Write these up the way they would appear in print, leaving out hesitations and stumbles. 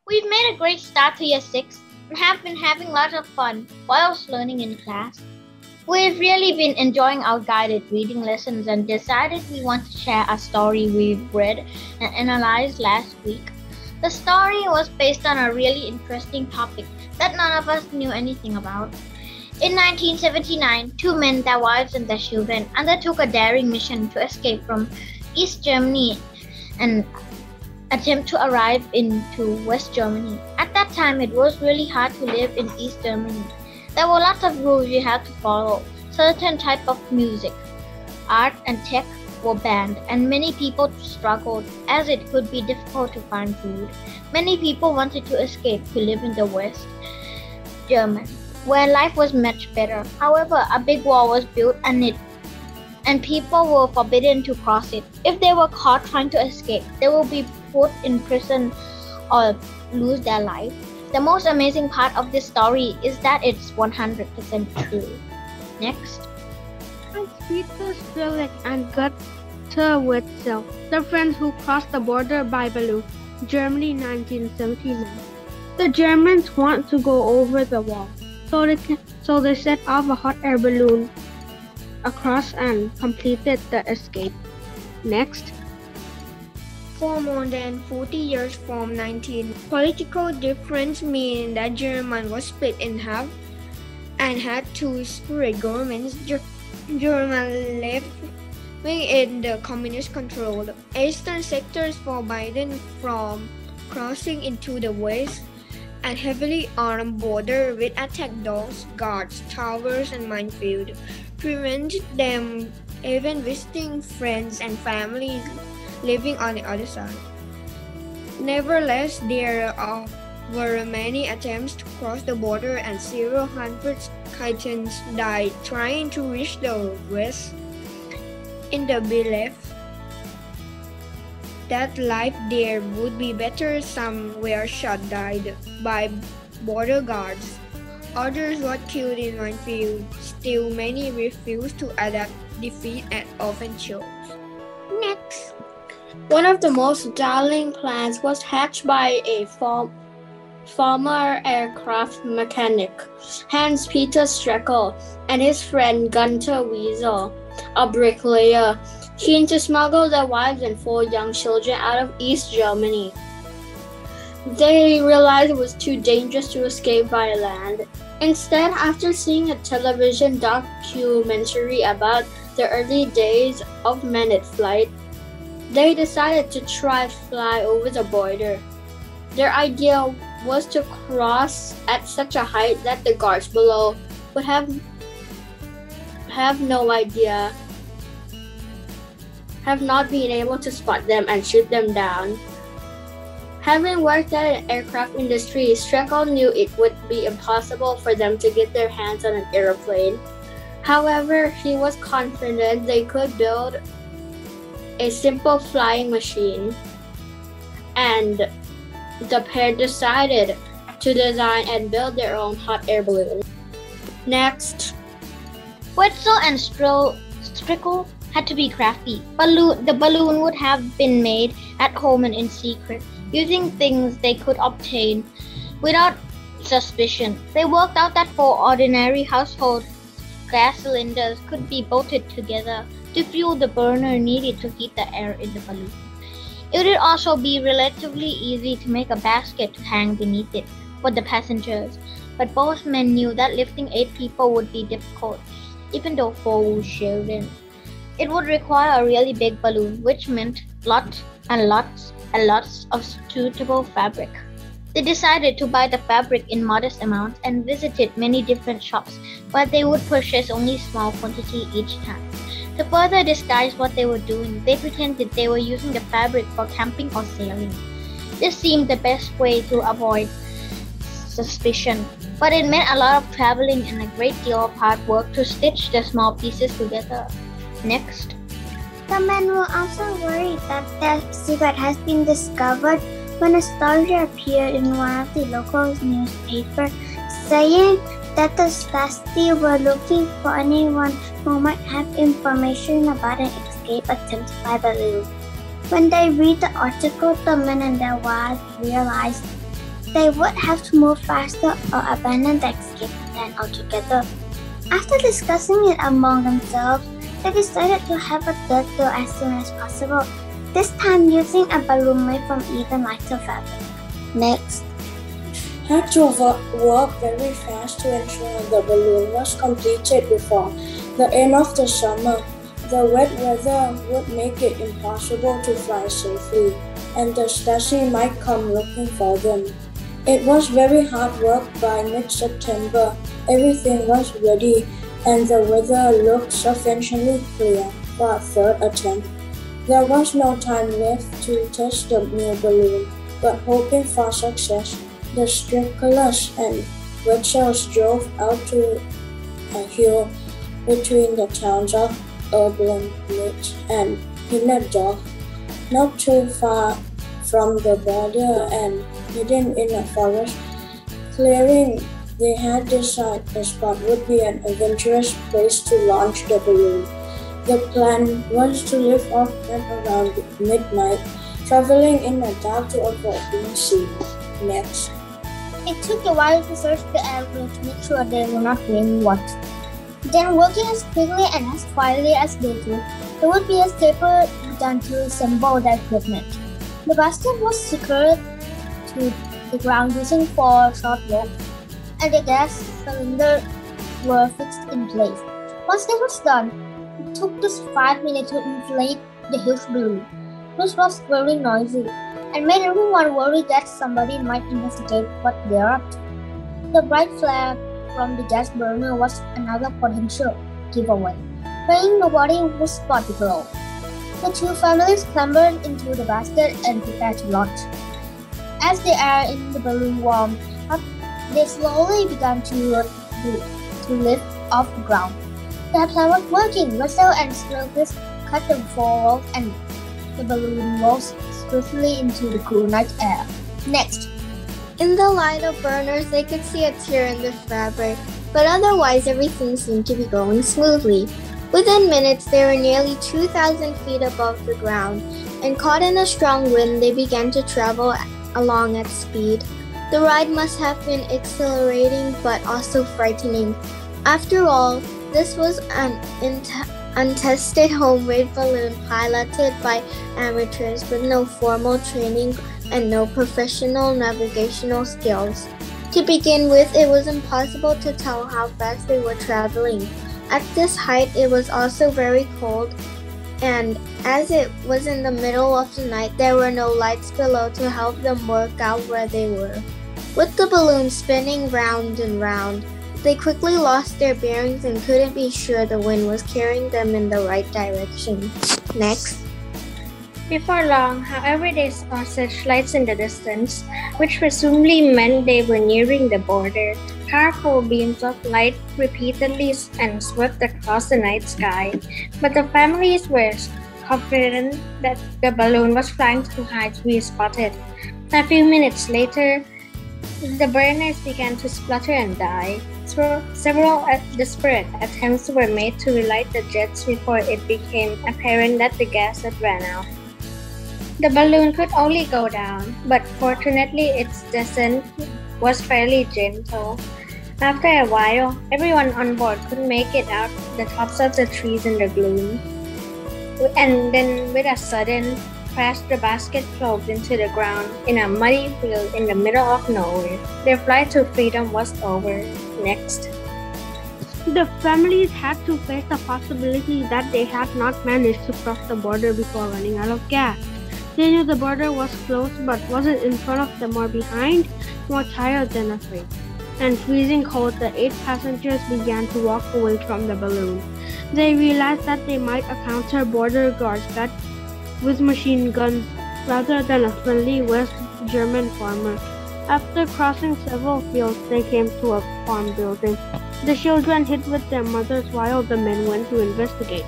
We've made a great start to year 6 and have been having lots of fun whilst learning in class. We've really been enjoying our guided reading lessons and decided we want to share a story we've read and analyzed last week. The story was based on a really interesting topic that none of us knew anything about. In 1979, two men, their wives and their children, undertook a daring mission to escape from East Germany and attempt to arrive into West Germany. At that time, it was really hard to live in East Germany. There were lots of rules you had to follow. Certain type of music, art and tech were banned, and many people struggled as it could be difficult to find food. Many people wanted to escape to live in the West Germany, where life was much better. However, a big wall was built and people were forbidden to cross it. If they were caught trying to escape, they would be put in prison or lose their life. The most amazing part of this story is that it's 100% true. Next. Hans-Peter Strelec and Gunther Wetzel, the friends who crossed the border by balloon, Germany 1979. The Germans want to go over the wall, so they set off a hot air balloon across and completed the escape. Next. For more than 40 years from 19, political difference mean that Germany was split in half and had two separate governments. German left wing in the communist-controlled eastern sectors forbidden from crossing into the west, and heavily armed border with attack dogs, guards, towers, and minefield prevented them even visiting friends and families living on the other side. Nevertheless, there were many attempts to cross the border and several hundred Kitans died trying to reach the west in the belief that life there would be better. Some were shot dead by border guards. Others were killed in minefield. Still, many refused to adapt defeat and often chose. Next. One of the most daring plans was hatched by a former aircraft mechanic, Hans-Peter Streckel, and his friend Gunther Wetzel, a bricklayer, keen to smuggle their wives and 4 young children out of East Germany. They realized it was too dangerous to escape by land. Instead, after seeing a television documentary about the early days of men at flight, they decided to fly over the border. Their idea was to cross at such a height that the guards below would have not been able to spot them and shoot them down. Having worked at an aircraft industry, Streckel knew it would be impossible for them to get their hands on an airplane. However, he was confident they could build a simple flying machine, and the pair decided to design and build their own hot air balloon. Next. Wetzel and Streckel had to be crafty. The balloon would have been made at home and in secret, using things they could obtain without suspicion. They worked out that 4 ordinary household gas cylinders could be bolted together to fuel the burner needed to heat the air in the balloon. It would also be relatively easy to make a basket to hang beneath it for the passengers, but both men knew that lifting 8 people would be difficult, even though 4 were children. It would require a really big balloon, which meant lots and lots of suitable fabric. They decided to buy the fabric in modest amounts and visited many different shops, but they would purchase only small quantity each time. To further disguise what they were doing, they pretended they were using the fabric for camping or sailing. This seemed the best way to avoid suspicion, but it meant a lot of traveling and a great deal of hard work to stitch the small pieces together. Next. The men were also worried that their secret has been discovered when a story appeared in one of the local newspapers saying that the Spasti were looking for anyone who might have information about an escape attempt by balloon. When they read the article, the men and their wives realized they would have to move faster or abandon the escape plan altogether. After discussing it among themselves, they decided to have a third go as soon as possible, this time using a balloon made from even lighter fabric. Next, had to work very fast to ensure the balloon was completed before the end of the summer. The wet weather would make it impossible to fly safely, and the Stasi might come looking for them. It was very hard work. By mid-September. Everything was ready, and the weather looked sufficiently clear for a third attempt. There was no time left to test the new balloon, but hoping for success, the Strickers and Wetzels drove out to a hill between the towns of Oberlitz and Hinnerdorf, not too far from the border and hidden in a forest clearing. They had decided the spot would be an adventurous place to launch the balloon. The plan was to lift off at around midnight, traveling in the dark to avoid being seen. Next, it took a while to search the area to make sure they were not being watched. Then, working as quickly and as quietly as they could, there would be a stapler begun to assemble the equipment. The basket was secured to the ground using 4 short ropes, and the gas cylinders were fixed in place. Once that was done, it took just 5 minutes to inflate the huge balloon, which was very noisy and made everyone worried that somebody might investigate what they're up to. The bright flare from the gas burner was another potential giveaway, praying nobody would spot the glow. The two families clambered into the basket and prepared to launch. As the air in the balloon warmed up, they slowly began to lift off the ground. The plan was working. Russell and Stilkis cut the 4 ropes and the balloon rose swiftly into the cool night air. Next, In the light of burners, they could see a tear in the fabric, but otherwise everything seemed to be going smoothly. Within minutes, they were nearly 2,000 feet above the ground, and caught in a strong wind, they began to travel along at speed. The ride must have been exhilarating but also frightening. After all, this was an untested homemade balloon piloted by amateurs with no formal training and no professional navigational skills. To begin with, it was impossible to tell how fast they were traveling. At this height, it was also very cold, and as it was in the middle of the night, there were no lights below to help them work out where they were. With the balloon spinning round and round, they quickly lost their bearings and couldn't be sure the wind was carrying them in the right direction. Next. Before long, however, they saw searchlights in the distance, which presumably meant they were nearing the border. Powerful beams of light repeatedly and swept across the night sky, but the families were confident that the balloon was flying too high to be spotted. A few minutes later, the burners began to splutter and die. Several desperate attempts were made to relight the jets before it became apparent that the gas had run out. The balloon could only go down, but fortunately its descent was fairly gentle. After a while, everyone on board could make it out the tops of the trees in the gloom. And then with a sudden crash, the basket plunged into the ground in a muddy field in the middle of nowhere. Their flight to freedom was over. Next. The families had to face the possibility that they had not managed to cross the border before running out of gas. They knew the border was close but wasn't in front of them or behind, more tired than afraid. And freezing cold, the 8 passengers began to walk away from the balloon. They realized that they might encounter border guards that with machine guns rather than a friendly West German farmer. After crossing several fields, they came to a farm building. The children hid with their mothers while the men went to investigate.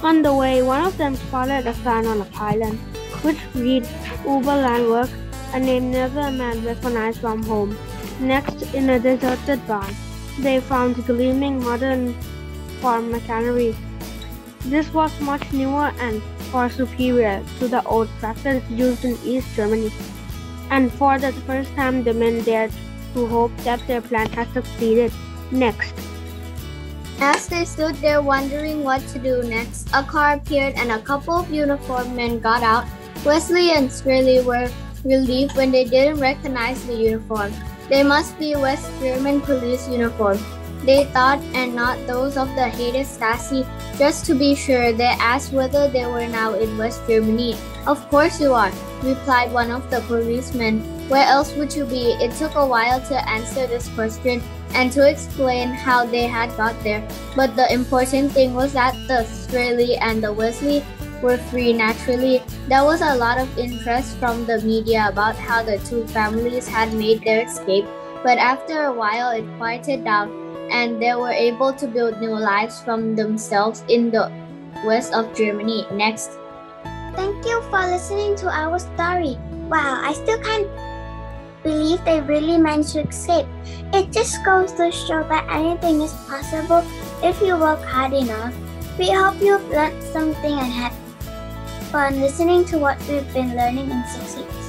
On the way, one of them spotted a sign on a pylon, which read Oberlandwerk, a name neither man recognized from home. Next, in a deserted barn, They found gleaming modern farm machinery. This was much newer and far superior to the old tractors used in East Germany, and for the first time the men dared to hope that their plan had succeeded. Next. As they stood there wondering what to do next, a car appeared and a couple of uniformed men got out. Wesley and Shirley were relieved when they didn't recognize the uniform. They must be West German police uniform, they thought, and not those of the hated Stasi. Just to be sure, they asked whether they were now in West Germany. Of course you are, replied one of the policemen. Where else would you be? It took a while to answer this question and to explain how they had got there. But the important thing was that the Shirley and the Wesley were free naturally. There was a lot of interest from the media about how the two families had made their escape, but after a while it quieted down and they were able to build new lives from themselves in the west of Germany. Next. Thank you for listening to our story. Wow, I still can't believe they really managed to escape. It just goes to show that anything is possible if you work hard enough. We hope you've learned something and had fun listening to what we've been learning in 6 weeks.